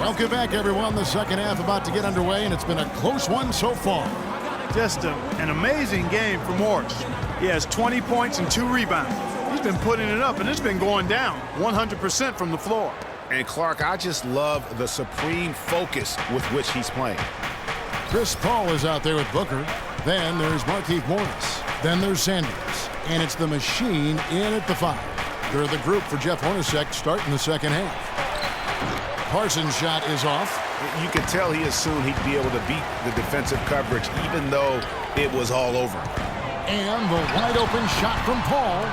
Welcome back, everyone. The second half about to get underway, and it's been a close one so far. Just an amazing game from Morris. He has 20 points and 2 rebounds. He's been putting it up, and it's been going down 100% from the floor. And, Clark, I just love the supreme focus with which he's playing. Chris Paul is out there with Booker. Then there's Markieff Morris. Then there's Sanders. And it's the machine in at the 5. They're the group for Jeff Hornacek starting the second half. Parsons' shot is off. You could tell he assumed he'd be able to beat the defensive coverage, even though it was all over. And the wide open shot from Paul.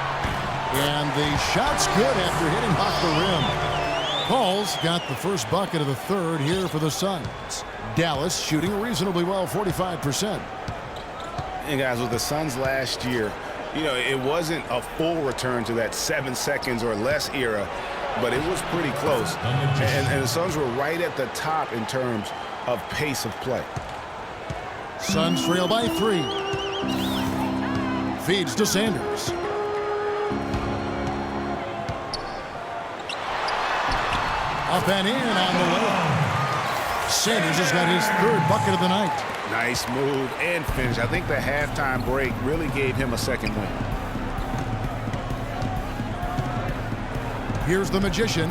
And the shot's good after hitting off the rim. Paul's got the first bucket of the third here for the Suns. Dallas shooting reasonably well, 45%. And guys, with the Suns last year, you know, it wasn't a full return to that 7 seconds or less era, but it was pretty close. And the Suns were right at the top in terms of pace of play. Suns trail by 3. Feeds to Sanders. Up and in on the layup. Sanders has got his third bucket of the night. Nice move and finish. I think the halftime break really gave him a second win. Here's the Magician.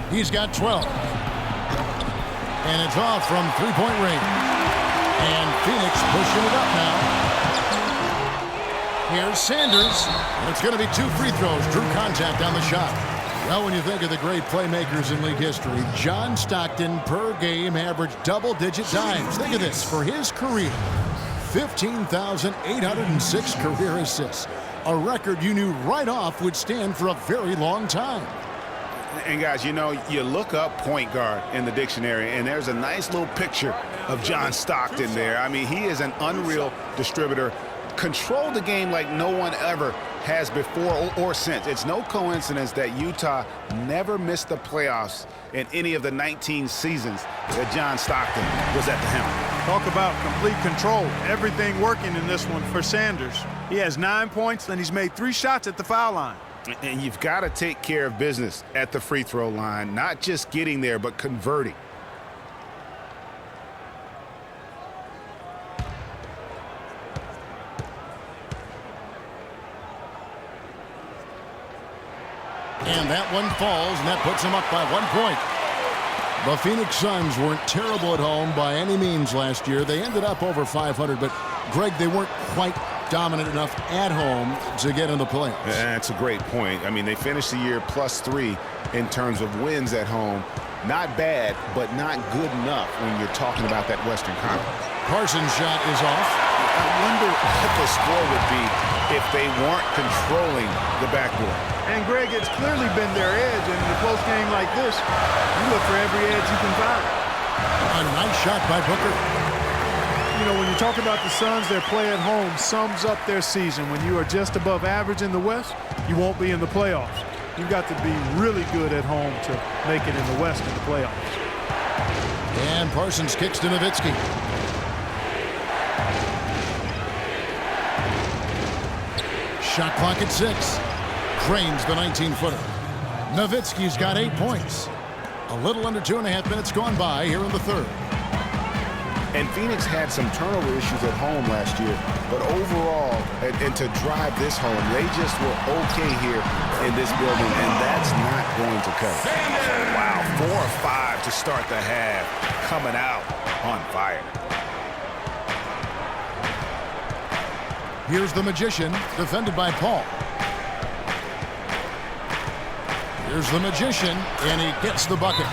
He's got 12. And it's off from three-point range. And Phoenix pushing it up now. Here's Sanders. And it's going to be 2 free throws. Drew contact on the shot. Well, when you think of the great playmakers in league history, John Stockton per game averaged double-digit times. Think of this. For his career, 15,806 career assists. A record you knew right off would stand for a very long time. And, guys, you know, you look up point guard in the dictionary, and there's a nice little picture of John Stockton there. I mean, he is an unreal distributor. Controlled the game like no one ever has before or since. It's no coincidence that Utah never missed the playoffs in any of the 19 seasons that John Stockton was at the helm. Talk about complete control. Everything working in this one for Sanders. He has 9 points, and he's made 3 shots at the foul line. And you've got to take care of business at the free throw line, not just getting there, but converting. And that one falls, and that puts them up by 1 point. The Phoenix Suns weren't terrible at home by any means last year. They ended up over 500, but, Greg, they weren't quite dominant enough at home to get in the playoffs. That's a great point. I mean, they finished the year +3 in terms of wins at home. Not bad, but not good enough when you're talking about that Western Conference. Parsons' shot is off. I wonder what the score would be if they weren't controlling the backboard. And, Greg, it's clearly been their edge, and in a close game like this, you look for every edge you can find. A nice shot by Booker. You know, when you talk about the Suns, their play at home sums up their season. When you are just above average in the West, you won't be in the playoffs. You've got to be really good at home to make it in the West in the playoffs. And Parsons kicks to Nowitzki. Shot clock at 6. Cranes the 19-footer. Nowitzki's got 8 points. A little under 2.5 minutes gone by here in the third. And Phoenix had some turnover issues at home last year, but overall, and to drive this home, they just were okay here in this building, and that's not going to cut it. Wow, 4 or 5 to start the half, coming out on fire. Here's the Magician, defended by Paul. Here's the Magician, and he gets the bucket.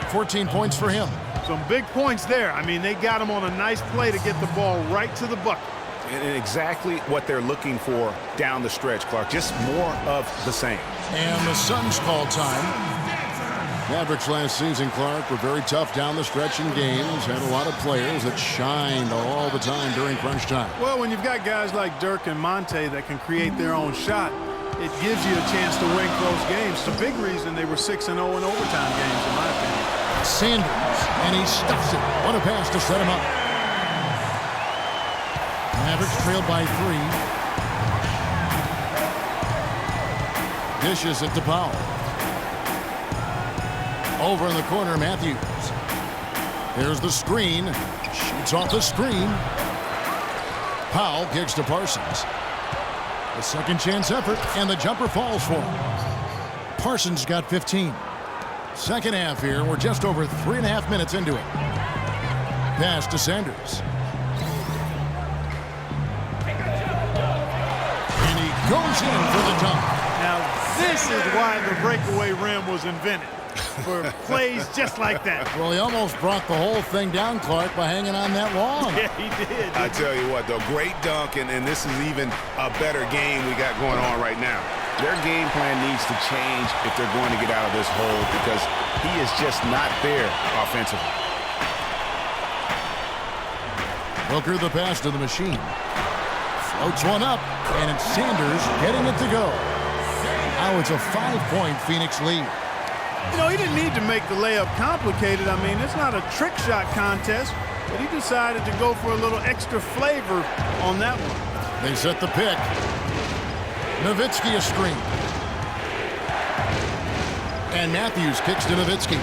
14 points for him. Some big points there. I mean, they got him on a nice play to get the ball right to the bucket. And exactly what they're looking for down the stretch, Clark. Just more of the same. And the Suns call time. Mavericks last season, Clark, were very tough down the stretch in games. Had a lot of players that shined all the time during crunch time. Well, when you've got guys like Dirk and Monte that can create their own shot, it gives you a chance to win close games. It's a big reason they were 6-0 in overtime games, in my opinion. Sanders, and he stuffs it. What a pass to set him up. Mavericks trailed by 3. Dishes it to Powell. Over in the corner, Matthews. Here's the screen. Shoots off the screen. Powell kicks to Parsons. A second chance effort, and the jumper falls for him. Parsons got 15. Second half here. We're just over 3.5 minutes into it. Pass to Sanders. And he goes in for the dunk. Now, this is why the breakaway rim was invented. For plays just like that. Well, he almost brought the whole thing down, Clark, by hanging on that long. Yeah, he did. I tell you what, though, great dunk, and this is even a better game we got going on right now. Their game plan needs to change if they're going to get out of this hole because he is just not there offensively. Booker the pass to the machine. Floats one up, and it's Sanders getting it to go. Now it's a 5-point Phoenix lead. You know, he didn't need to make the layup complicated. I mean, it's not a trick shot contest, but he decided to go for a little extra flavor on that one. They set the pick. Nowitzki a screen. And Matthews kicks to Nowitzki.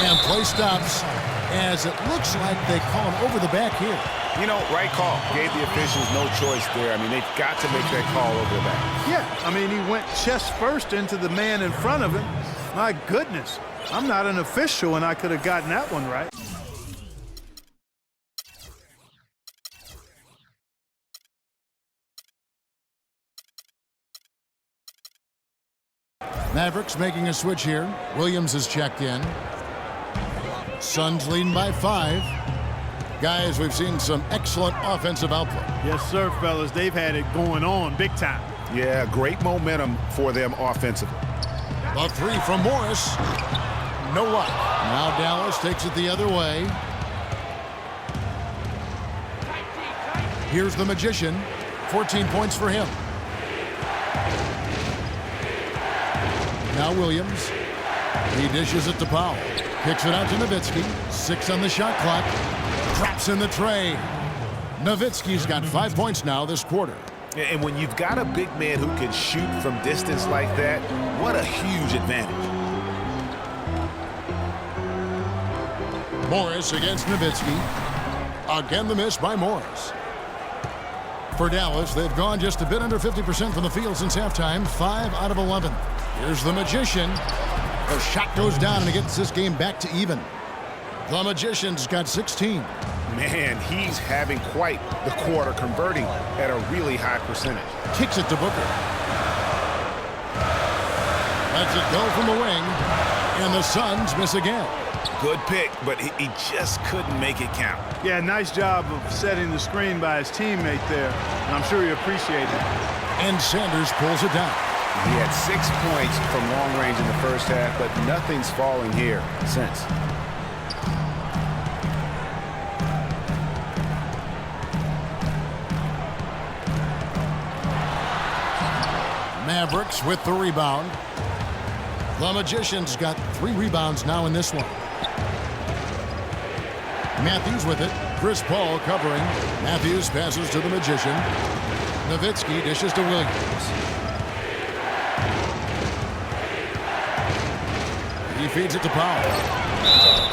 And play stops as it looks like they call him over the back here. You know, right call. Gave the officials no choice there. I mean, they've got to make that call over the back. Yeah, I mean, he went chest first into the man in front of him. My goodness, I'm not an official, and I could have gotten that one right. Mavericks making a switch here. Williams has checked in. Suns leading by 5. Guys, we've seen some excellent offensive output. Yes, sir, fellas. They've had it going on big time. Yeah, great momentum for them offensively. A 3 from Morris. No luck. Now Dallas takes it the other way. Here's the Magician. 14 points for him. Now Williams. He dishes it to Powell. Kicks it out to Nowitzki. 6 on the shot clock. Drops in the tray. Nowitzki's got 5 points now this quarter. And when you've got a big man who can shoot from distance like that, what a huge advantage. Morris against Nowitzki. Again the miss by Morris. For Dallas, they've gone just a bit under 50% from the field since halftime. 5 out of 11. Here's the Magician. The shot goes down and it gets this game back to even. The Magician's got 16. Man, he's having quite the quarter, converting at a really high percentage. Kicks it to Booker. Lets it go from the wing. And the Suns miss again. Good pick, but he just couldn't make it count. Yeah, nice job of setting the screen by his teammate there. And I'm sure he appreciated it. And Sanders pulls it down. He had 6 points from long range in the first half, but nothing's falling here since. Mavericks with the rebound. The Magician's got 3 rebounds now in this one. Matthews with it. Chris Paul covering. Matthews passes to the Magician. Nowitzki dishes to Williams. He feeds it to Powell.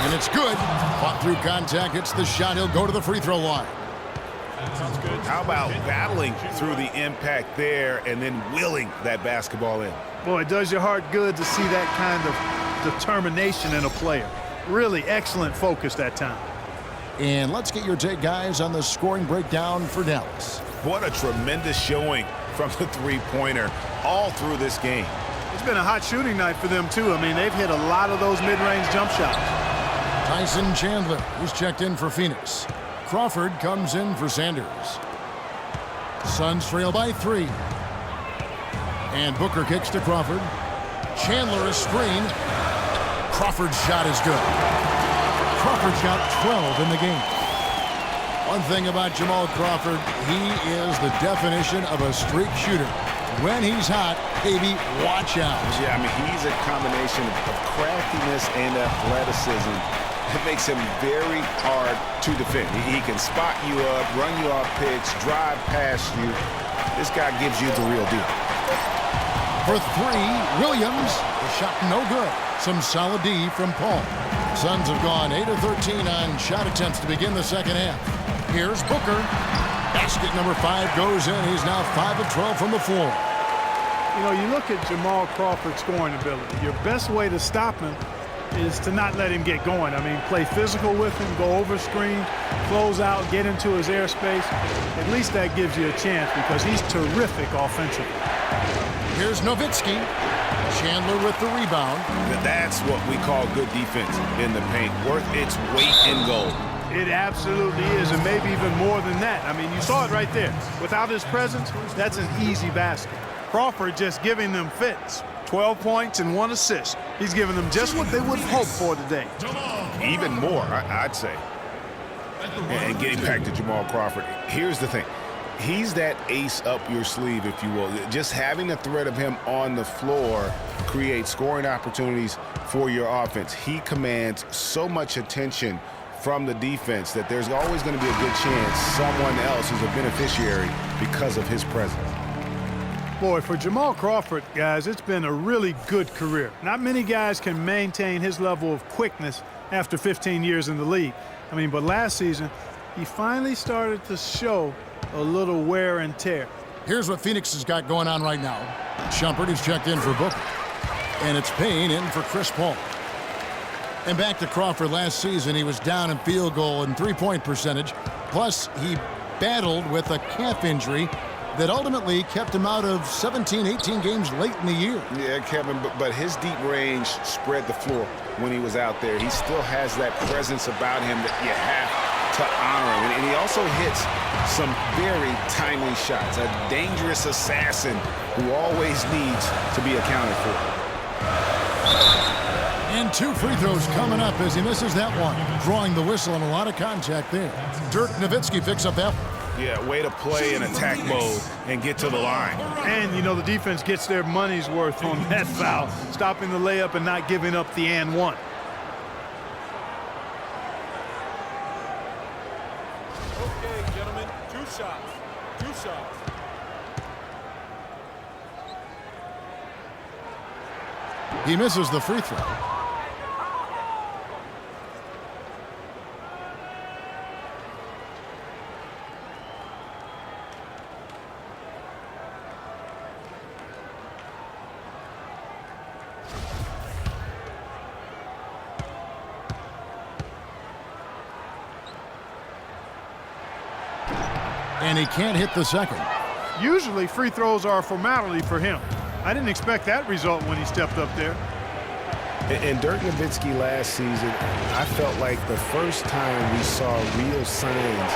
And it's good. Fought through contact. Hits the shot. He'll go to the free throw line. Sounds good. How about battling through the impact there and then willing that basketball in? Boy, it does your heart good to see that kind of determination in a player. Really excellent focus that time. And let's get your take, guys, on the scoring breakdown for Dallas. What a tremendous showing from the three-pointer all through this game. It's been a hot shooting night for them, too. I mean, they've hit a lot of those mid-range jump shots. Tyson Chandler, who's checked in for Phoenix. Crawford comes in for Sanders. Suns trail by 3. And Booker kicks to Crawford. Chandler a screen. Crawford's shot is good. Crawford's got 12 in the game. One thing about Jamal Crawford, he is the definition of a streak shooter. When he's hot, baby, watch out. Yeah, I mean, he's a combination of craftiness and athleticism. It makes him very hard to defend. He can spot you up, run you off picks, drive past you. This guy gives you the real deal. For 3, Williams. The shot no good. Some solid D from Paul. Suns have gone 8 of 13 on shot attempts to begin the second half. Here's Booker. Basket number 5 goes in. He's now 5 of 12 from the floor. You know, you look at Jamal Crawford's scoring ability. Your best way to stop him is to not let him get going. I mean, play physical with him, go over screen, close out, get into his airspace. At least that gives you a chance because he's terrific offensively. Here's Nowitzki. Chandler with the rebound. That's what we call good defense in the paint. Worth its weight in gold. It absolutely is, and maybe even more than that. I mean, you saw it right there. Without his presence, that's an easy basket. Crawford just giving them fits. 12 points and 1 assist. He's giving them just what they would hope for today. Even more, I'd say. And getting back to Jamal Crawford, here's the thing. He's that ace up your sleeve, if you will. Just having the threat of him on the floor creates scoring opportunities for your offense. He commands so much attention from the defense that there's always going to be a good chance someone else is a beneficiary because of his presence. Boy, for Jamal Crawford, guys, it's been a really good career. Not many guys can maintain his level of quickness after 15 years in the league. I mean, but last season, he finally started to show a little wear and tear. Here's what Phoenix has got going on right now. Shumpert is checked in for Booker. And it's Payne in for Chris Paul. And back to Crawford last season, he was down in field goal and three-point percentage. Plus, he battled with a calf injury that ultimately kept him out of 17, 18 games late in the year. Yeah, Kevin, but his deep range spread the floor when he was out there. He still has that presence about him that you have to honor him. And he also hits some very timely shots. A dangerous assassin who always needs to be accounted for. And 2 free throws coming up as he misses that one. Drawing the whistle and a lot of contact there. Dirk Nowitzki picks up that one. Yeah, way to play in attack mode and get to the line. And, you know, the defense gets their money's worth on that foul, stopping the layup and not giving up the and one. Okay, gentlemen, 2 shots. 2 shots. He misses the free throw. And he can't hit the second. Usually free throws are a formality for him. I didn't expect that result when he stepped up there. And Dirk Nowitzki last season, I felt like the first time we saw real signs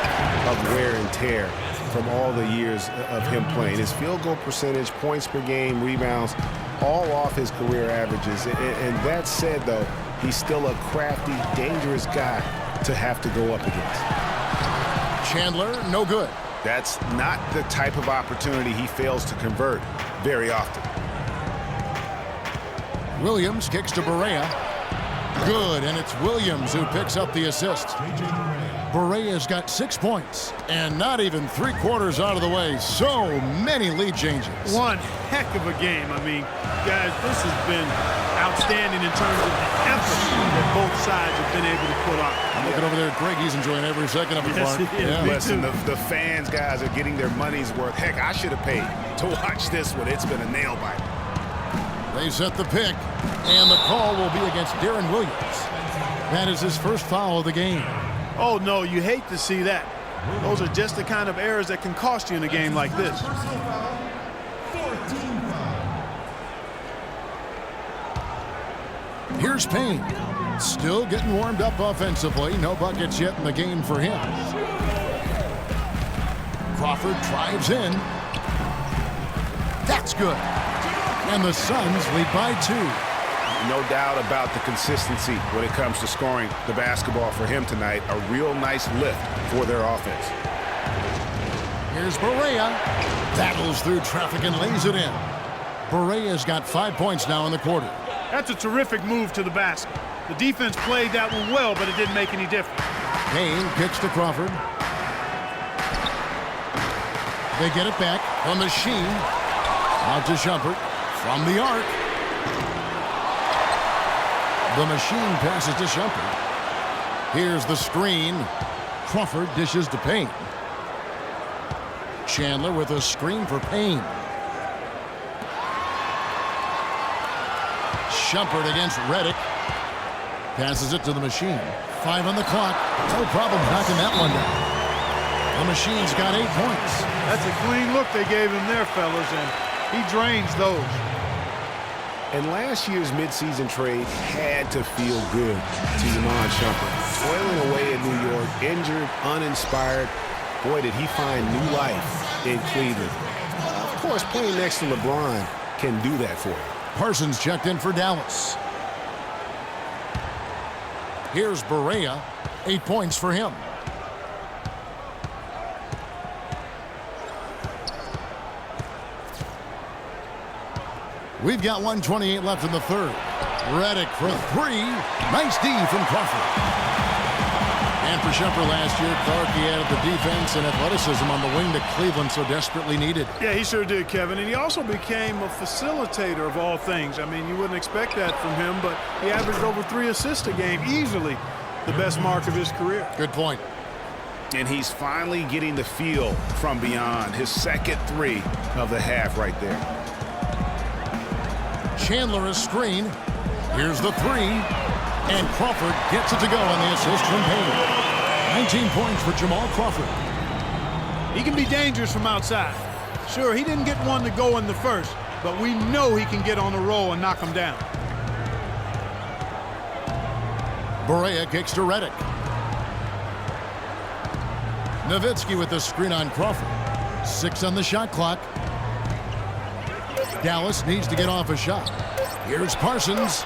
of wear and tear from all the years of him playing. His field goal percentage, points per game, rebounds, all off his career averages. And that said, though, he's still a crafty, dangerous guy to have to go up against. Chandler, no good. That's not the type of opportunity he fails to convert very often. Williams kicks to Barea. Good, and it's Williams who picks up the assist. Barea's got 6 points, and not even 3/4 out of the way. So many lead changes. One heck of a game. I mean, guys, this has been outstanding in terms of the effort that both sides have been able to put on. I'm looking over there at Greg. He's enjoying every second of it. Yes, Clark. he is. Me Listen, too. the fans, guys, are getting their money's worth. Heck, I should have paid to watch this one. It's been a nail biter. They set the pick, and the call will be against Darren Williams. That is his first foul of the game. Oh, no, you hate to see that. Those are just the kind of errors that can cost you in a game like this. Here's Payne. Still getting warmed up offensively. No buckets yet in the game for him. Crawford drives in. That's good. And the Suns lead by 2. No doubt about the consistency when it comes to scoring the basketball for him tonight. A real nice lift for their offense. Here's Barea. Battles through traffic and lays it in. Barea's got 5 points now in the quarter. That's a terrific move to the basket. The defense played that one well, but it didn't make any difference. Payne kicks to Crawford. They get it back from the Sheen. Out to Shumpert from the arc. The machine passes to Shumpert. Here's the screen. Crawford dishes to Payne. Chandler with a screen for Payne. Shumpert against Reddick. Passes it to the machine. 5 on the clock. No problem knocking that one down. The machine's got 8 points. That's a clean look they gave him there, fellas, and he drains those. And last year's midseason trade had to feel good to Iman Shumpert. Toiling away in New York, injured, uninspired. Boy, did he find new life in Cleveland. Of course, playing next to LeBron can do that for him. Parsons checked in for Dallas. Here's Barea. 8 points for him. We've got 1:28 left in the third. Reddick for 3. Nice D from Crawford. And for Shumpert last year, Clark, he added the defense and athleticism on the wing that Cleveland so desperately needed. Yeah, he sure did, Kevin. And he also became a facilitator of all things. I mean, you wouldn't expect that from him, but he averaged over 3 assists a game, easily the best mark of his career. Good point. And he's finally getting the feel from beyond. His second 3 of the half right there. Chandler a screen. Here's the 3. And Crawford gets it to go on the assist from Payne. 19 points for Jamal Crawford. He can be dangerous from outside. Sure, he didn't get one to go in the first, but we know he can get on a roll and knock him down. Barea kicks to Reddick. Nowitzki with the screen on Crawford. 6 on the shot clock. Dallas needs to get off a shot. Here's Parsons.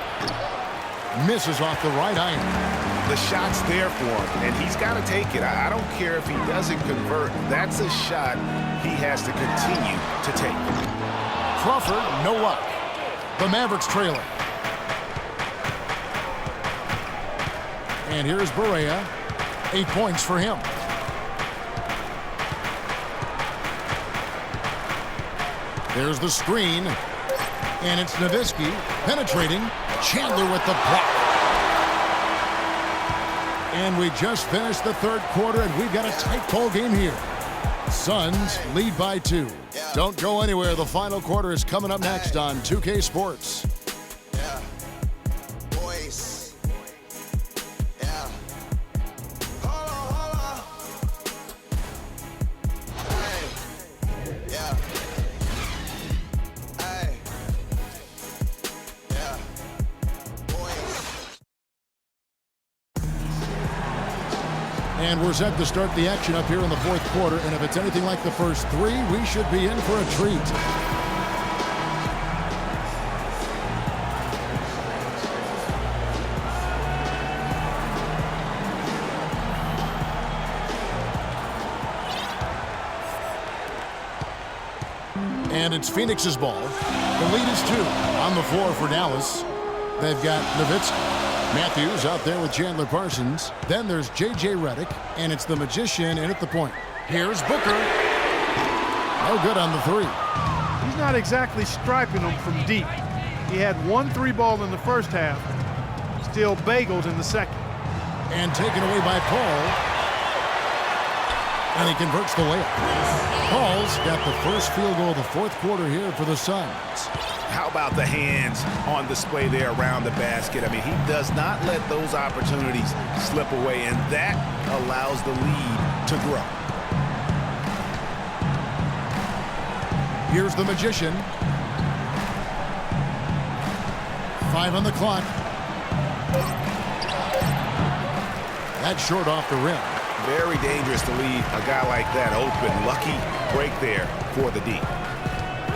Misses off the right iron. The shot's there for him, and he's got to take it. I don't care if he doesn't convert. That's a shot he has to continue to take. Crawford, no luck. The Mavericks trailing. And here's Barea. 8 points for him. There's the screen. And it's Nowitzki penetrating. Chandler with the block. And we just finished the third quarter, and we've got a tight ball game here. Suns lead by 2. Don't go anywhere. The final quarter is coming up next on 2K Sports. Yeah. Boys. Yeah. Hold on. Hey. Yeah. Hey. Yeah. Boys. And we're set to start the action up here in the fourth quarter. And if it's anything like the first 3, we should be in for a treat. And it's Phoenix's ball. The lead is 2 on the floor for Dallas. They've got Nowitzki. Matthews out there with Chandler Parsons. Then there's J.J. Reddick, and it's the magician in at the point. Here's Booker. No good on the 3. He's not exactly striping them from deep. He had 1 3-ball in the first half, still bageled in the second. And taken away by Paul. And he converts the layup. Paul's got the first field goal of the fourth quarter here for the Suns. How about the hands on display there around the basket? I mean, he does not let those opportunities slip away, and that allows the lead to grow. Here's the magician. 5 on the clock. That's short off the rim. Very dangerous to leave a guy like that open. Lucky break there for the D.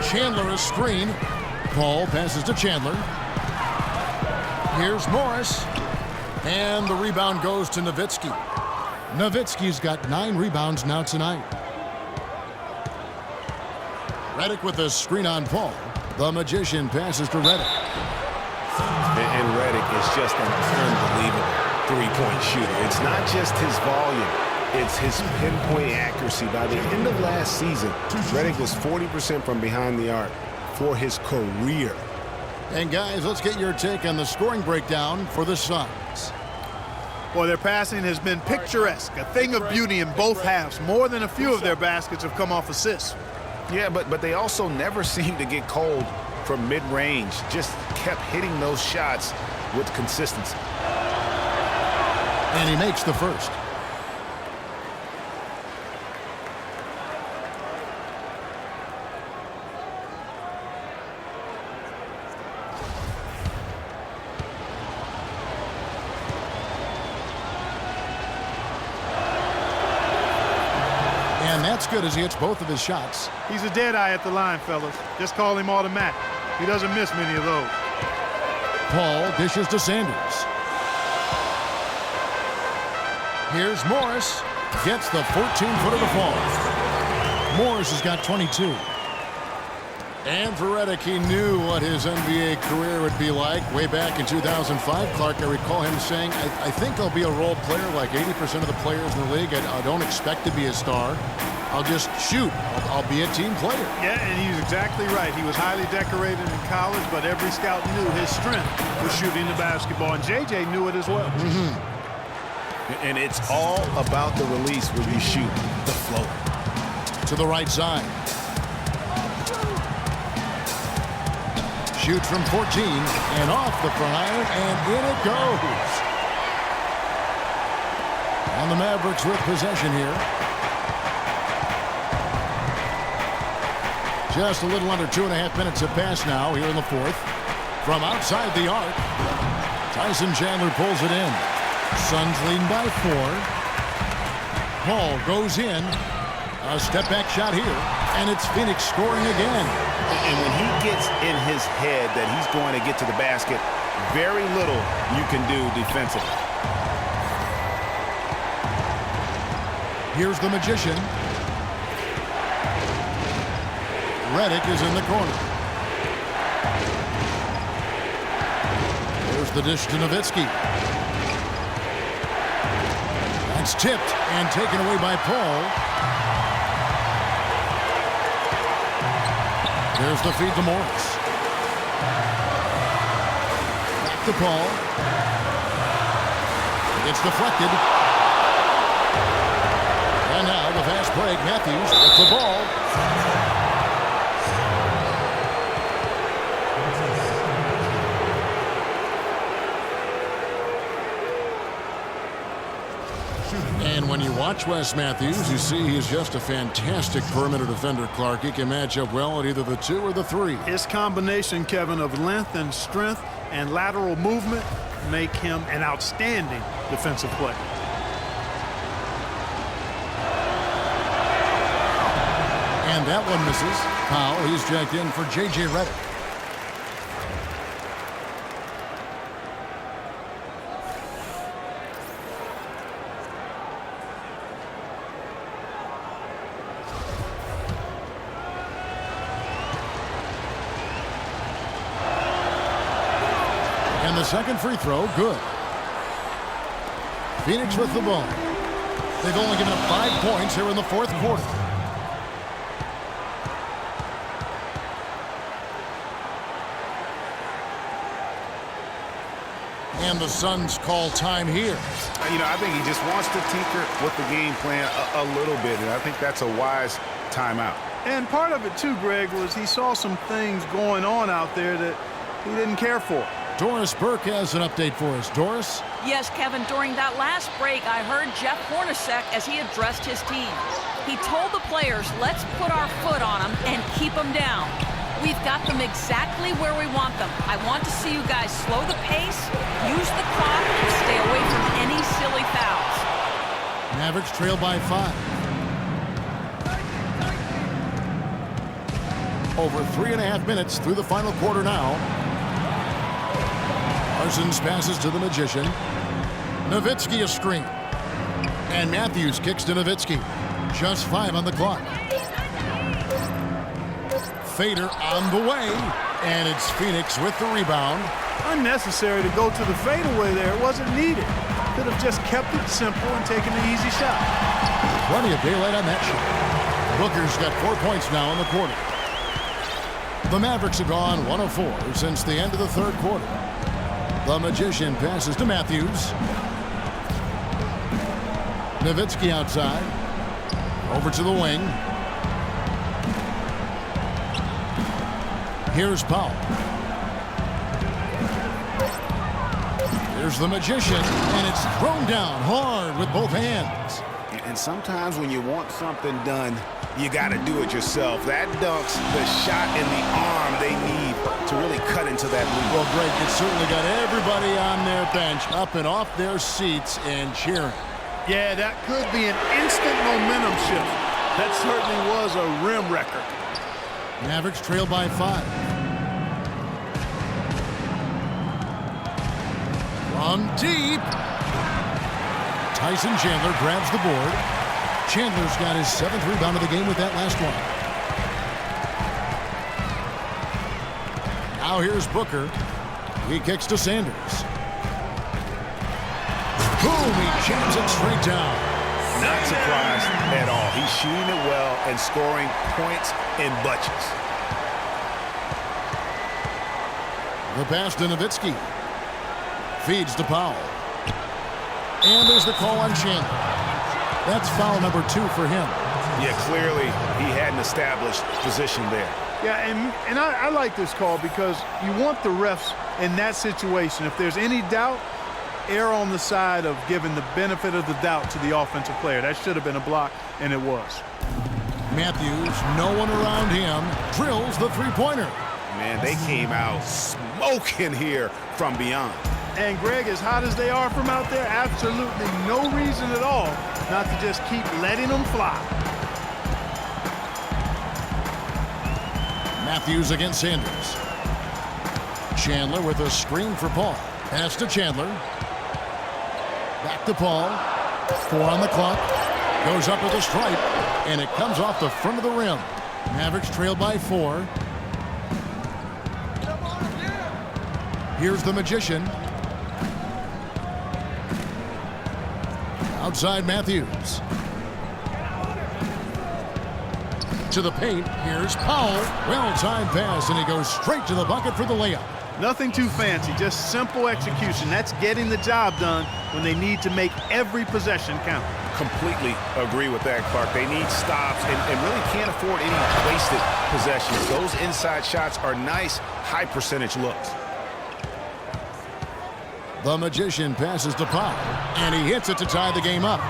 Chandler is screen. Paul passes to Chandler. Here's Morris. And the rebound goes to Nowitzki. Nowitzki's got 9 rebounds now tonight. Reddick with a screen on Paul. The magician passes to Reddick. And Reddick is just an unbelievable three-point shooter. It's not just his volume. It's his pinpoint accuracy. By the end of last season, Reddick was 40% from behind the arc for his career. And guys, let's get your take on the scoring breakdown for the Suns. Boy, their passing has been picturesque, a thing of beauty in both halves. More than a few of their baskets have come off assists. Yeah, but they also never seem to get cold from mid-range. Just kept hitting those shots with consistency. And he makes the first. And that's good as he hits both of his shots. He's a dead eye at the line, fellas. Just call him automatic. He doesn't miss many of those. Paul dishes to Sanders. Here's Morris. Gets the 14-footer to fall. Morris has got 22. And for Redick, he knew what his NBA career would be like way back in 2005. Clark, I recall him saying, I think I'll be a role player like 80% of the players in the league. I don't expect to be a star. I'll just shoot. I'll be a team player. Yeah, and he's exactly right. He was highly decorated in college, but every scout knew his strength was shooting the basketball, and J.J. knew it as well. And it's all about the release when you shoot the float. To the right side. Shoots from 14 and off the front iron, and in it goes. And the Mavericks with possession here. Just a little under 2.5 minutes have passed now here in the fourth. From outside the arc, Tyson Chandler pulls it in. Suns leading by 4. Paul goes in. A step-back shot here, and it's Phoenix scoring again. And when he gets in his head that he's going to get to the basket, very little you can do defensively. Here's the Magician. Redick is in the corner. There's the dish to Nowitzki. That's tipped and taken away by Paul. There's the feed to Morris. Back to Paul. It's deflected. And now the fast break. Matthews gets the ball. And when you watch Wes Matthews, you see he's just a fantastic perimeter defender, Clark. He can match up well at either the 2 or the 3. His combination, Kevin, of length and strength and lateral movement make him an outstanding defensive player. And that one misses. Powell, he's jacked in for J.J. Redick. And the second free throw, good. Phoenix with the ball. They've only given up 5 points here in the fourth quarter. And the Suns call time here. You know, I think he just wants to tinker with the game plan a little bit, and I think that's a wise timeout. And part of it, too, Greg, was he saw some things going on out there that he didn't care for. Doris Burke has an update for us. Doris? Yes, Kevin, during that last break, I heard Jeff Hornacek as he addressed his team. He told the players, let's put our foot on them and keep them down. We've got them exactly where we want them. I want to see you guys slow the pace, use the clock, and stay away from any silly fouls. Mavericks trail by 5. Over 3.5 minutes through the final quarter now. Parsons passes to the Magician. Nowitzki a screen. And Matthews kicks to Nowitzki. Just 5 on the clock. Fader on the way. And it's Phoenix with the rebound. Unnecessary to go to the fadeaway there. It wasn't needed. Could have just kept it simple and taken the easy shot. Plenty of daylight on that shot. Booker's got 4 points now in the quarter. The Mavericks have gone 1 of 4 since the end of the third quarter. The Magician passes to Matthews. Nowitzki outside. Over to the wing. Here's Powell. Here's the Magician, and it's thrown down hard with both hands. And sometimes when you want something done, you got to do it yourself. That dunk's the shot in the arm they need to really cut into that lead. Well, Greg, it certainly got everybody on their bench up and off their seats and cheering. Yeah, that could be an instant momentum shift. That certainly was a rim record. Mavericks trail by 5. From deep. Tyson Chandler grabs the board. Chandler's got his 7th rebound of the game with that last one. Now here's Booker. He kicks to Sanders. Boom! He jams it straight down. Not surprised at all. He's shooting it well and scoring points in bunches. The pass to Nowitzki. Feeds to Powell. And there's the call on Chandler. That's foul number 2 for him. Yeah, clearly he had an established position there. Yeah, and I like this call because you want the refs in that situation. If there's any doubt, err on the side of giving the benefit of the doubt to the offensive player. That should have been a block, and it was. Matthews, no one around him, drills the three-pointer. Man, they came out smoking here from beyond. And Greg, as hot as they are from out there, absolutely no reason at all not to just keep letting them fly. Matthews against Sanders. Chandler with a screen for Paul. Pass to Chandler. Back to Paul. 4 on the clock. Goes up with a stripe, and it comes off the front of the rim. Mavericks trail by 4. Here's the Magician. Outside Matthews. To the paint. Here's Powell. Well-timed pass, and he goes straight to the bucket for the layup. Nothing too fancy, just simple execution. That's getting the job done when they need to make every possession count. Completely agree with that, Clark. They need stops and really can't afford any wasted possessions. Those inside shots are nice, high-percentage looks. The Magician passes to Powell, and he hits it to tie the game up.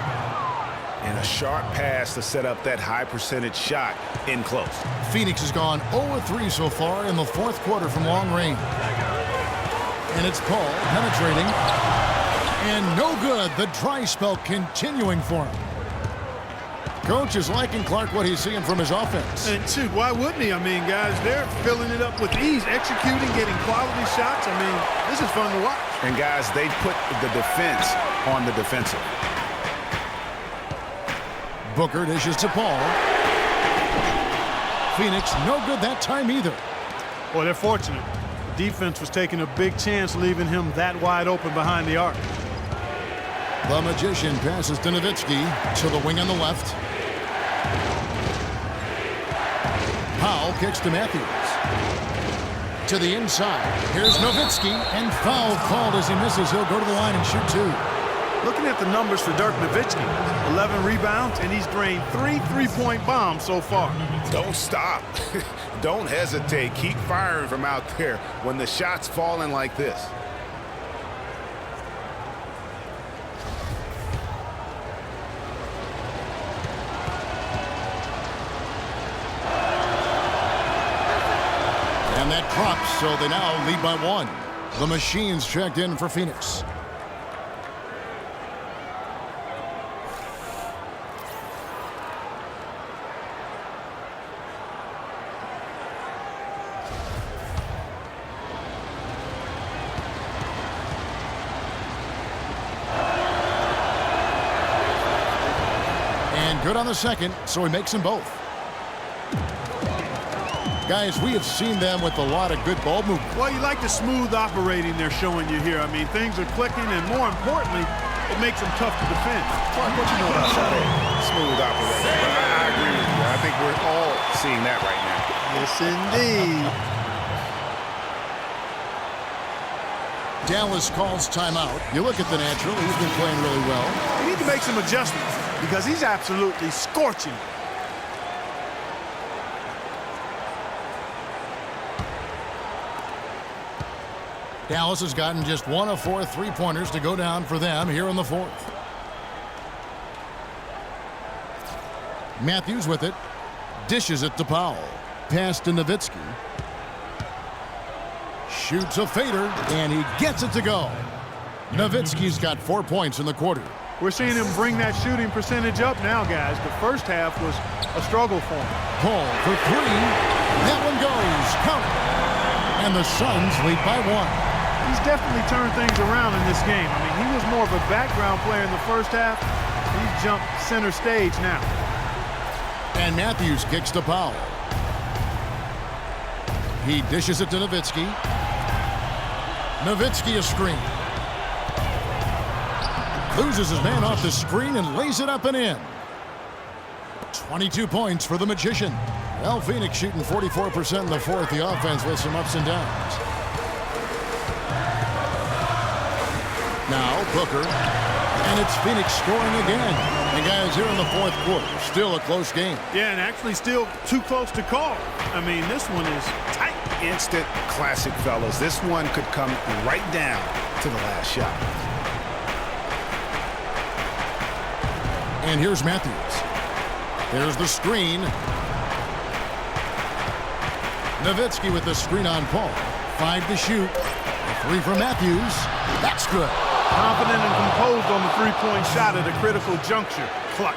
And a sharp pass to set up that high-percentage shot in close. Phoenix has gone 0-3 so far in the fourth quarter from long range. And it's Paul penetrating. And no good. The dry spell continuing for him. Coach is liking Clark what he's seeing from his offense. And shoot, why wouldn't he? I mean, guys, they're filling it up with ease, executing, getting quality shots. I mean, this is fun to watch. And guys, they put the defense on the defensive. Booker dishes to Paul. Phoenix no good that time either. Well, they're fortunate. Defense was taking a big chance leaving him that wide open behind the arc. The Magician passes to Nowitzki to the wing on the left. Powell kicks to Matthews. To the inside. Here's Nowitzki, and foul called as he misses. He'll go to the line and shoot 2. Looking at the numbers for Dirk Nowitzki, 11 rebounds, and he's drained 3 3-point bombs so far. Don't stop. Don't hesitate. Keep firing from out there when the shot's falling like this. And that drops, so they now lead by 1. The Machines checked in for Phoenix. Good on the second, so he makes them both. Guys, we have seen them with a lot of good ball movement. Well, you like the smooth operating they're showing you here. I mean, things are clicking, and more importantly, it makes them tough to defend. Clark, what you know about smooth operation? But I agree with you. I think we're all seeing that right now. Yes, indeed. Dallas calls timeout. You look at the natural. He's been playing really well. You need to make some adjustments because he's absolutely scorching. Dallas has gotten just 1 of 4 3-pointers to go down for them here in the fourth. Matthews with it. Dishes it to Powell. Pass to Nowitzki. Shoots a fader, and he gets it to go. Nowitzki's got 4 points in the quarter. We're seeing him bring that shooting percentage up now, guys. The first half was a struggle for him. Paul for 3. That one goes. Count it. And the Suns lead by 1. He's definitely turned things around in this game. I mean, he was more of a background player in the first half. He's jumped center stage now. And Matthews kicks to Powell. He dishes it to Nowitzki. Nowitzki a screen. Loses his man off the screen and lays it up and in. 22 points for the Magician. Well, Phoenix shooting 44% in the fourth. The offense with some ups and downs. Now Booker. And it's Phoenix scoring again. And guys, here in the fourth quarter, still a close game. Yeah, and actually still too close to call. I mean, this one is tight. Instant classic, fellas. This one could come right down to the last shot. And here's Matthews. There's the screen. Nowitzki with the screen on Paul. 5 to shoot. A 3 for Matthews. That's good. Confident and composed on the three-point shot at a critical juncture. Clutch.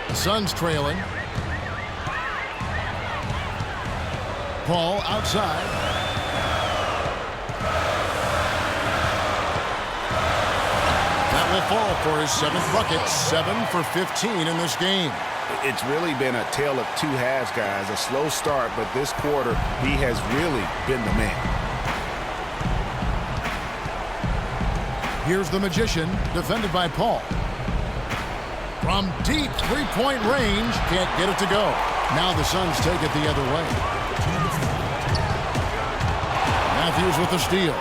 The Suns trailing. Paul outside. That will fall for his 7th bucket. 7 for 15 in this game. It's really been a tale of two halves, guys. A slow start, but this quarter, he has really been the man. Here's the Magician, defended by Paul. From deep three-point range, can't get it to go. Now the Suns take it the other way. Matthews with the steal.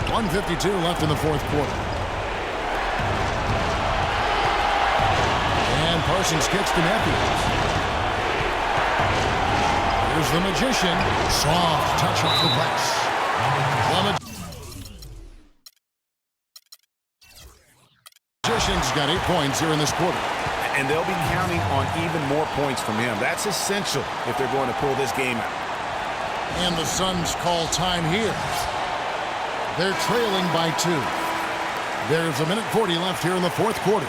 1:52 left in the fourth quarter. And Parsons kicks to Matthews. Here's the Magician. Soft touch off the glass. The Magician's got 8 points here in this quarter. And they'll be counting on even more points from him. That's essential if they're going to pull this game out. And the Suns call time here. They're trailing by 2. There's 1:40 left here in the fourth quarter.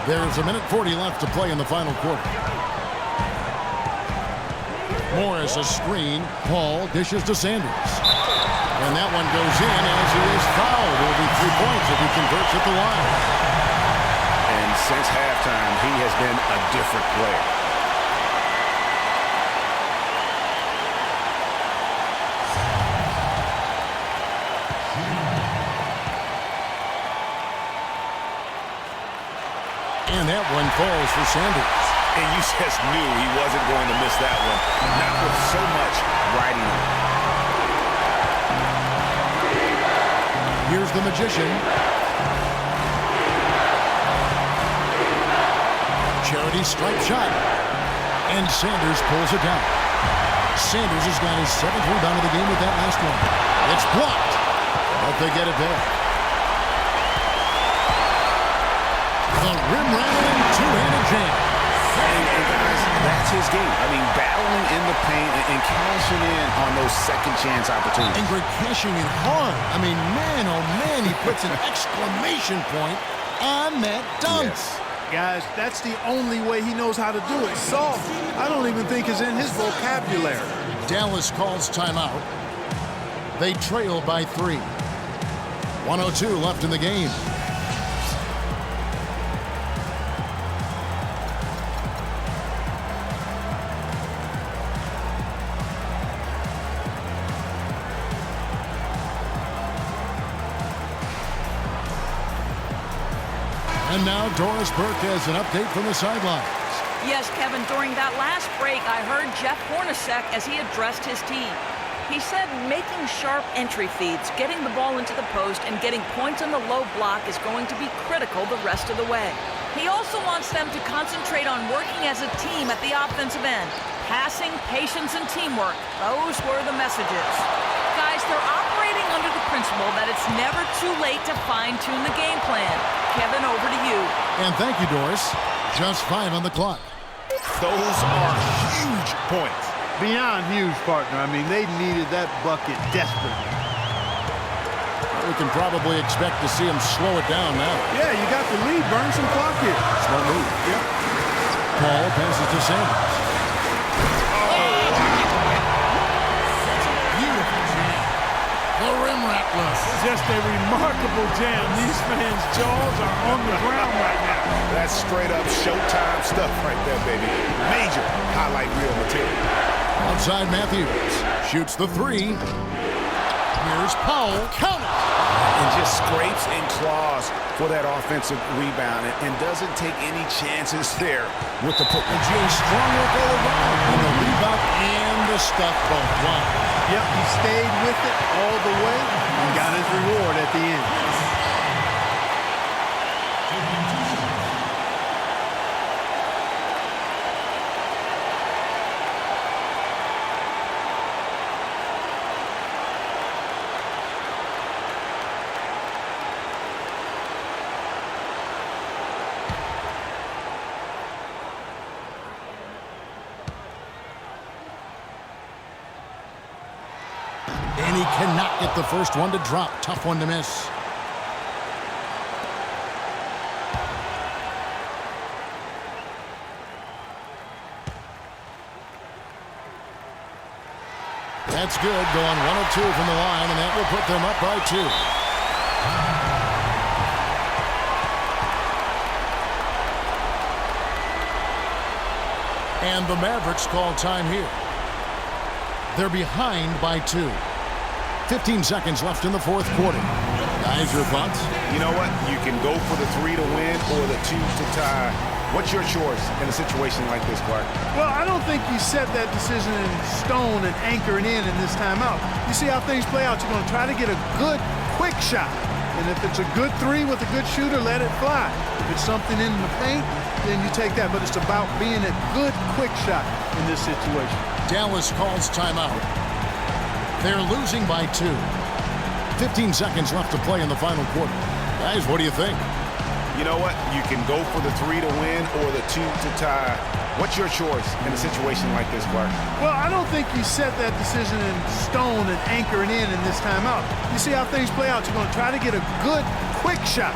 There's 1:40 left to play in the final quarter. Morris a screen. Paul dishes to Sanders. And that one goes in as he is fouled. It'll be 3 points if he converts at the line. And since halftime, he has been a different player. And that one falls for Sanders. And you just knew he wasn't going to miss that one. Not with so much riding on it. Here's the Magician. Charity stripe shot. And Sanders pulls it down. Sanders has got his 7th rebound of the game with that last one. It's blocked. But they get it there. The rim-rattling two-handed jam. And guys, that's his game. I mean, battling in the paint and cashing in on those second-chance opportunities. And Greg cashing in hard. I mean, man, oh, man, he puts an exclamation point on that dunk. Yes. Guys, that's the only way he knows how to do it. Soft, I don't even think is in his vocabulary. Dallas calls timeout. They trail by 3. 1:02 left in the game. And now Doris Burke has an update from the sidelines. Yes, Kevin, during that last break, I heard Jeff Hornacek as he addressed his team. He said making sharp entry feeds, getting the ball into the post, and getting points on the low block is going to be critical the rest of the way. He also wants them to concentrate on working as a team at the offensive end. Passing, patience, and teamwork. Those were the messages. Guys, they're operating under the principle that it's never too late to fine-tune the game plan. Kevin, over to you. And thank you, Doris. Just 5 on the clock. Those are huge points. Beyond huge, partner. I mean, they needed that bucket desperately. We can probably expect to see him slow it down now. Yeah, you got the lead. Burn some clock here. Smart move. Yep. Paul passes to Sanders. Beautiful jam. The rim rattless. Just a remarkable jam. These fans' jaws are on the ground right now. That's straight up Showtime stuff right there, baby. Major highlight reel material. Outside Matthews. Shoots the 3. Here's Powell. Count it. And just scrapes and claws for that offensive rebound and doesn't take any chances there with the put. And Jay strong work all around. And the rebound and the stuff both. Wow. Yep, he stayed with it all the way and got his reward at the end. And he cannot get the first one to drop. Tough one to miss. That's good. Going 1 of 2 from the line, and that will put them up by 2. And the Mavericks call time here. They're behind by 2. 15 seconds left in the fourth quarter. Guys, your thoughts? You know what? You can go for the 3 to win or the 2 to tie. What's your choice in a situation like this, Clark? Well, I don't think you set that decision in stone and anchor it in this timeout. You see how things play out. You're going to try to get a good, quick shot. And if it's a good 3 with a good shooter, let it fly. If it's something in the paint, then you take that. But it's about being a good, quick shot in this situation. Dallas calls timeout. They're losing by 2. 15 seconds left to play in the final quarter. Guys, what do you think? You know what? You can go for the 3 to win or the 2 to tie. What's your choice in a situation like this, Clark? Well, I don't think you set that decision in stone and anchor it in this timeout. You see how things play out. You're going to try to get a good, quick shot.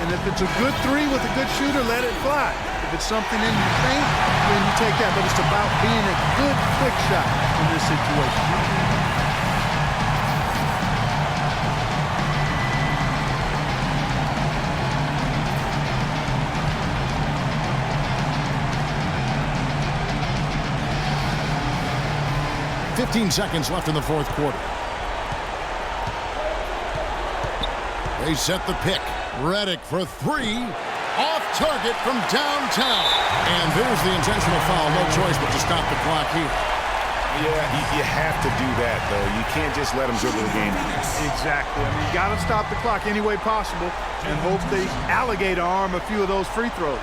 And if it's a good 3 with a good shooter, let it fly. If it's something in the paint, then you take that. But it's about being a good, quick shot in this situation. 15 seconds left in the fourth quarter. They set the pick. Redick for 3. Off target from downtown. And there's the intentional foul. No choice but to stop the clock here. Yeah, you have to do that, though. You can't just let them dribble the game. Exactly. I mean, you got to stop the clock any way possible and hope they alligator arm a few of those free throws.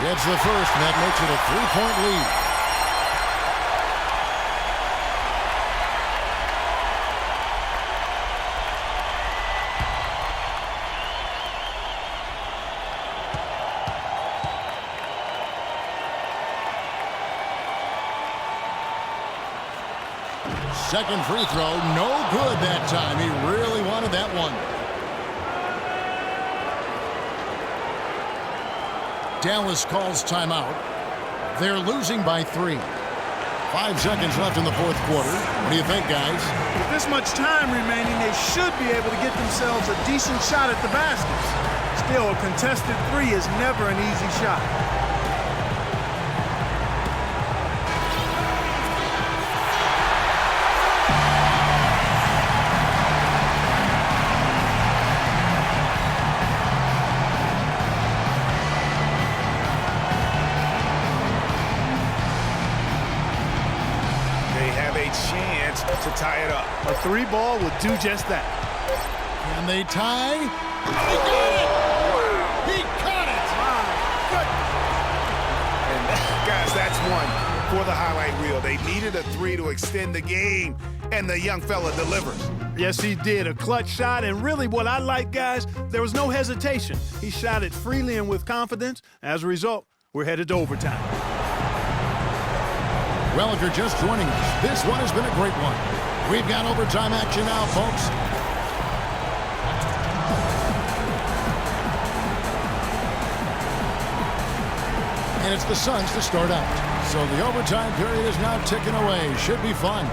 Gets the first, and that makes it a 3-point lead. Second free throw, no good that time. He really wanted that one. Dallas calls timeout. They're losing by 3. 5 seconds left in the fourth quarter. What do you think, guys? With this much time remaining, they should be able to get themselves a decent shot at the baskets. Still, a contested three is never an easy shot. Chance to tie it up. A three ball would do just that. Can they tie? He got it! He caught it! And guys, that's one for the highlight reel. They needed a three to extend the game, and the young fella delivers. Yes, he did. A clutch shot, and really what I like, guys, there was no hesitation. He shot it freely and with confidence. As a result, we're headed to overtime. Well, if you're just joining us, this one has been a great one. We've got overtime action now, folks. And it's the Suns to start out. So the overtime period is now ticking away. Should be fun.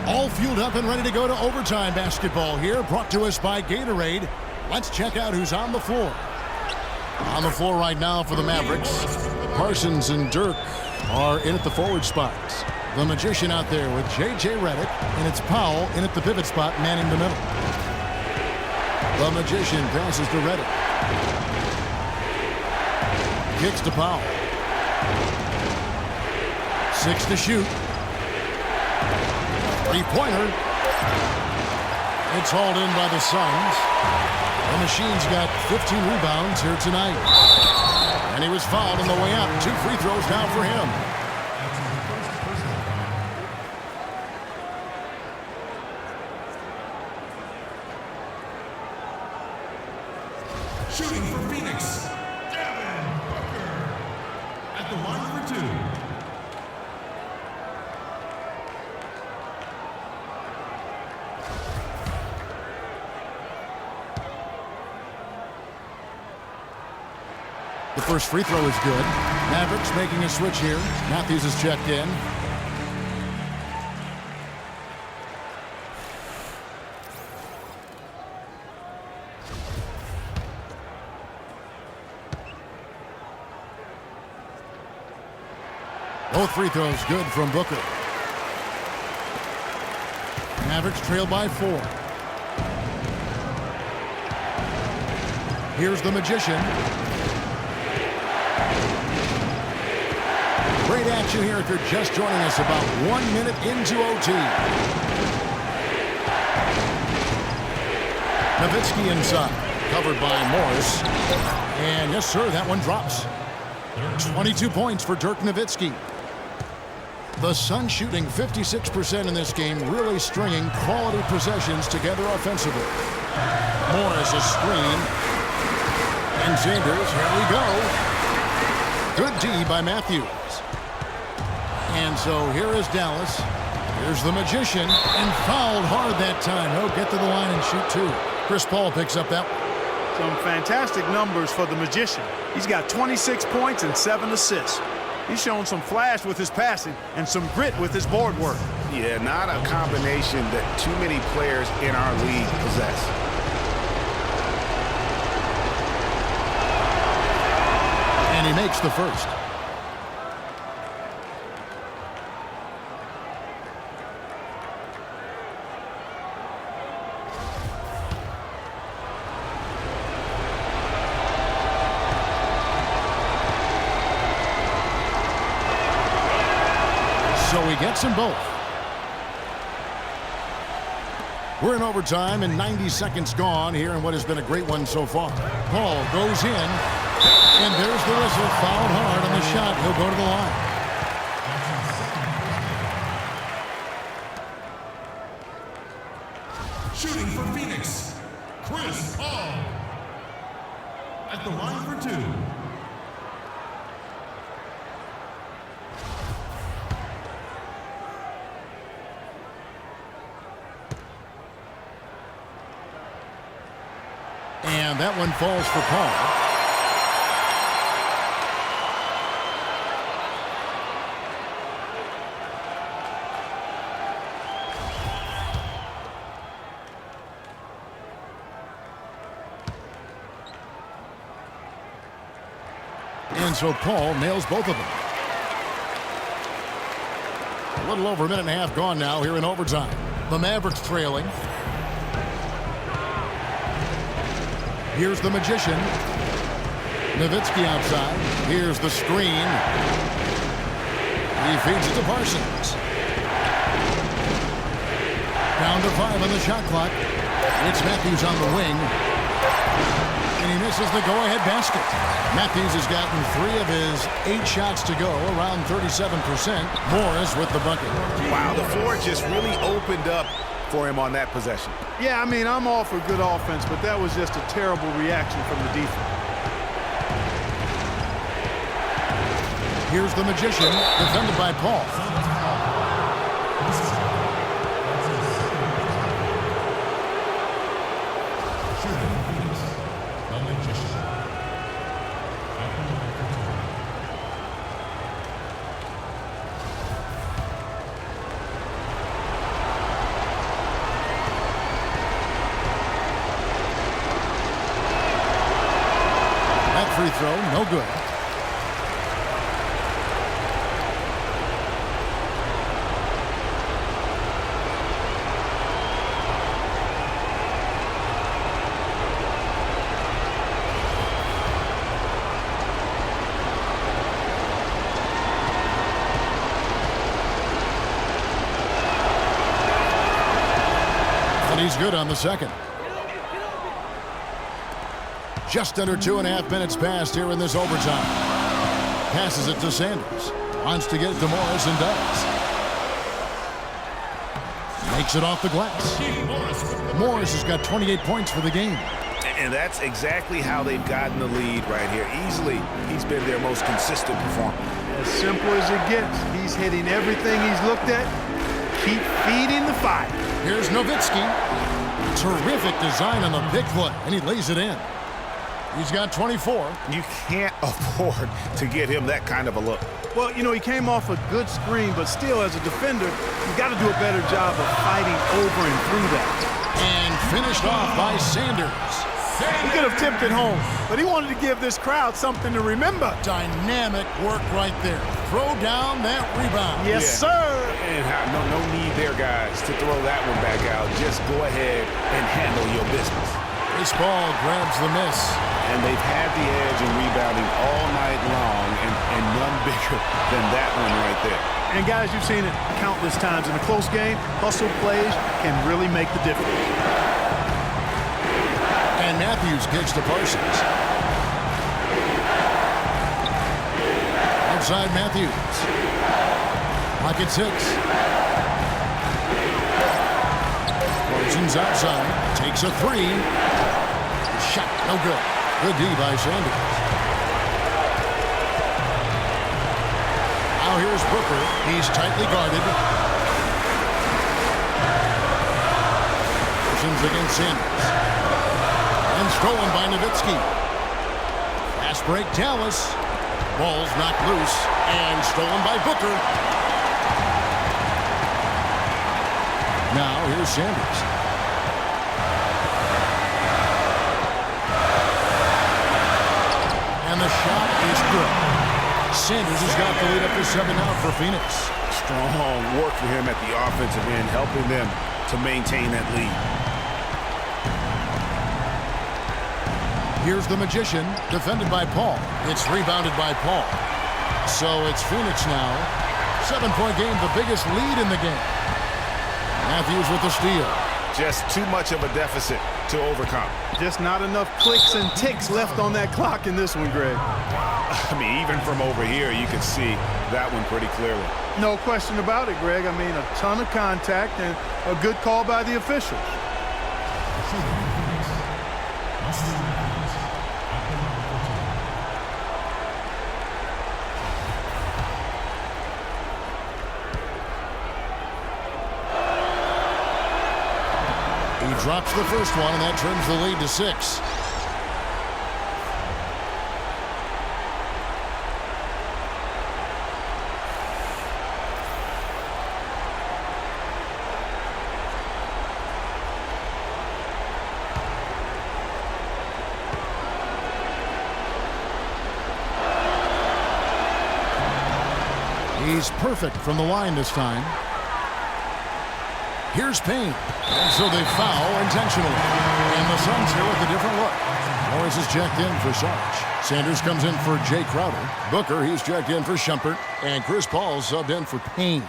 All fueled up and ready to go to overtime basketball here, brought to us by Gatorade. Let's check out who's on the floor. On the floor right now for the Mavericks, Parsons and Dirk are in at the forward spots. The Magician out there with J.J. Redick, and it's Powell in at the pivot spot, manning the middle. The Magician passes to Redick. Kicks to Powell. 6 to shoot. Three-pointer. It's hauled in by the Suns. The Machine's got 15 rebounds here tonight. And he was fouled on the way out. 2 free throws now for him. Shooting for Phoenix, Devin Booker. At the line for 2. The first free throw is good. Mavericks making a switch here. Matthews is checked in. Both free throws good from Booker. Mavericks trail by 4. Here's the Magician. Great action here if you're just joining us, about 1 minute into OT. Nowitzki inside, covered by Morris. And yes, sir, that one drops. 22 points for Dirk Nowitzki. The Suns shooting 56% in this game, really stringing quality possessions together offensively. Morris a screen. And Chambers, here we go. Good D by Matthews. And so here is Dallas. Here's the Magician, and fouled hard that time. He'll get to the line and shoot 2. Chris Paul picks up that one. Some fantastic numbers for the Magician. He's got 26 points and 7 assists. He's shown some flash with his passing and some grit with his board work. Yeah, not a combination that too many players in our league possess. And he makes the first. So he gets them both. We're in overtime and 90 seconds gone here in what has been a great one so far. Paul goes in, and there's the whistle. Fouled hard on the shot. He'll go to the line. Shooting for Phoenix, Chris Paul. At the line for 2. And that one falls for Paul. And so Paul nails both of them. A little over a minute and a half gone now here in overtime. The Mavericks trailing. Here's the Magician. Nowitzki outside. Here's the screen. He feeds it to Parsons. Down to 5 on the shot clock. It's Matthews on the wing. And he misses the go-ahead basket. Matthews has gotten 3 of his 8 shots to go, around 37%. Morris with the bucket. Wow, the floor just really opened up for him on that possession. Yeah, I mean, I'm all for good offense, but that was just a terrible reaction from the defense. Here's the Magician, defended by Paul. That free throw, no good. And he's good on the second. Just under 2.5 minutes passed here in this overtime. Passes it to Sanders. Wants to get it to Morris and does. Makes it off the glass. Morris has got 28 points for the game. And that's exactly how they've gotten the lead right here. Easily, he's been their most consistent performer. As simple as it gets. He's hitting everything he's looked at. Keep feeding the fire. Here's Nowitzki. Terrific design on the big play, and he lays it in. He's got 24. You can't afford to get him that kind of a look. Well, you know, he came off a good screen, but still, as a defender, you got to do a better job of fighting over and through that. And finished off by Sanders. He could have tipped it home, but he wanted to give this crowd something to remember. Dynamic work right there. Throw down that rebound. Yes, sir. And no need there, guys, to throw that one back out. Just go ahead and handle your business. This ball grabs the miss. And they've had the edge in rebounding all night long, and none bigger than that one right there. And guys, you've seen it countless times in a close game. Hustle plays can really make the difference. And Matthews kicks to Parsons. Outside Matthews. Pocket 6. Parsons outside. Takes a 3. Shot, no good. Good D by Sanders. Now here's Booker. He's tightly guarded. Parsons against Sanders. And stolen by Nowitzki. Fast break, Dallas. Ball's knocked loose and stolen by Booker. Now here's Sanders. And the shot is good. Sanders has got the lead up to 7 now for Phoenix. Strong work for him at the offensive end, helping them to maintain that lead. Here's the Magician, defended by Paul. It's rebounded by Paul. So it's Phoenix now. 7-point game, the biggest lead in the game. Matthews with the steal. Just too much of a deficit to overcome. Just not enough clicks and ticks left on that clock in this one, Greg. I mean, even from over here, you can see that one pretty clearly. No question about it, Greg. I mean, a ton of contact and a good call by the officials. He drops the first one, and that turns the lead to 6. He's perfect from the line this time. Here's Payne. And so they foul intentionally. And the Suns here with a different look. Morris is checked in for Sarge. Sanders comes in for Jay Crowder. Booker, he's checked in for Shumpert. And Chris Paul subbed in for Payne.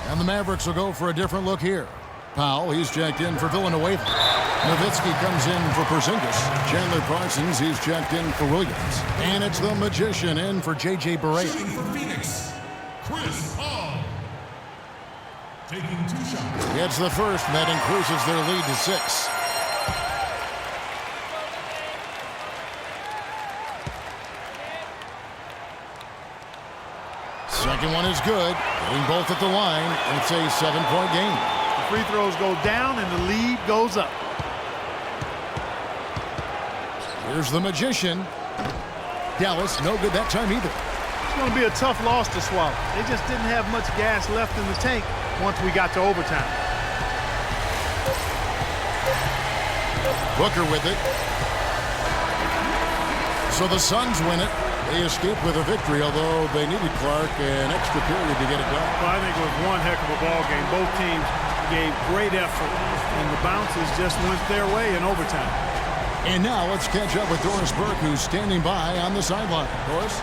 And the Mavericks will go for a different look here. Powell, he's checked in for Villanueva. Nowitzki comes in for Porzingis. Chandler Parsons, he's checked in for Williams. And it's the Magician in for J.J. Barea. Shooting for Phoenix, Chris Paul. Taking 2 shots. It's the first, and that increases their lead to 6. Second one is good. Getting both at the line, and it's a 7-point game. The free throws go down and the lead goes up. Here's the Magician. Dallas, no good that time either. It's going to be a tough loss to swallow. They just didn't have much gas left in the tank once we got to overtime. Booker with it. So the Suns win it. They escape with a victory, although they needed Clark an extra period to get it done. Well, I think it was one heck of a ball game. Both teams gave great effort, and the bounces just went their way in overtime. And now let's catch up with Doris Burke, who's standing by on the sideline. Doris?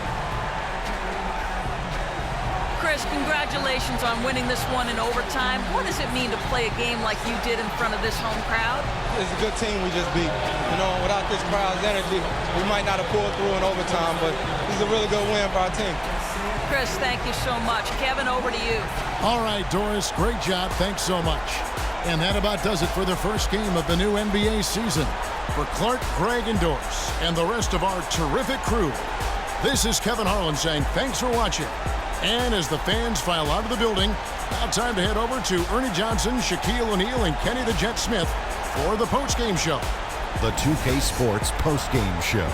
Chris, congratulations on winning this one in overtime. What does it mean to play a game like you did in front of this home crowd? It's a good team we just beat. You know, without this crowd's energy, we might not have pulled through in overtime, but this is a really good win for our team. Chris, thank you so much. Kevin, over to you. All right, Doris, great job. Thanks so much. And that about does it for the first game of the new NBA season. For Clark, Greg, and Doris, and the rest of our terrific crew, this is Kevin Harlan saying thanks for watching. And as the fans file out of the building, now time to head over to Ernie Johnson, Shaquille O'Neal, and Kenny the Jet Smith for the postgame show. The 2K Sports postgame show.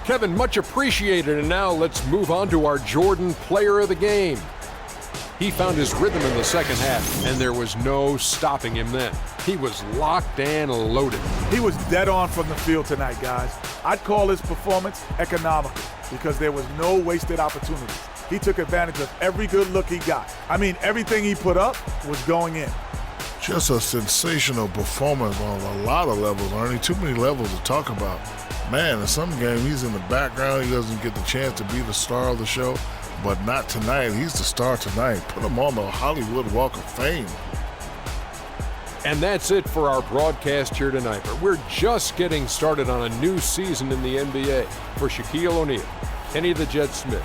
Kevin, much appreciated. And now let's move on to our Jordan Player of the Game. He found his rhythm in the second half, and there was no stopping him then. He was locked and loaded. He was dead on from the field tonight, guys. I'd call his performance economical because there was no wasted opportunities. He took advantage of every good look he got. I mean, everything he put up was going in. Just a sensational performance on a lot of levels, Ernie. Too many levels to talk about. Man, in some game, he's in the background. He doesn't get the chance to be the star of the show. But not tonight. He's the star tonight. Put him on the Hollywood Walk of Fame. And that's it for our broadcast here tonight. But we're just getting started on a new season in the NBA. For Shaquille O'Neal, Kenny the Jet Smith,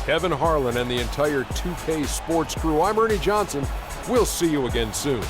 Kevin Harlan, and the entire 2K Sports crew, I'm Ernie Johnson. We'll see you again soon.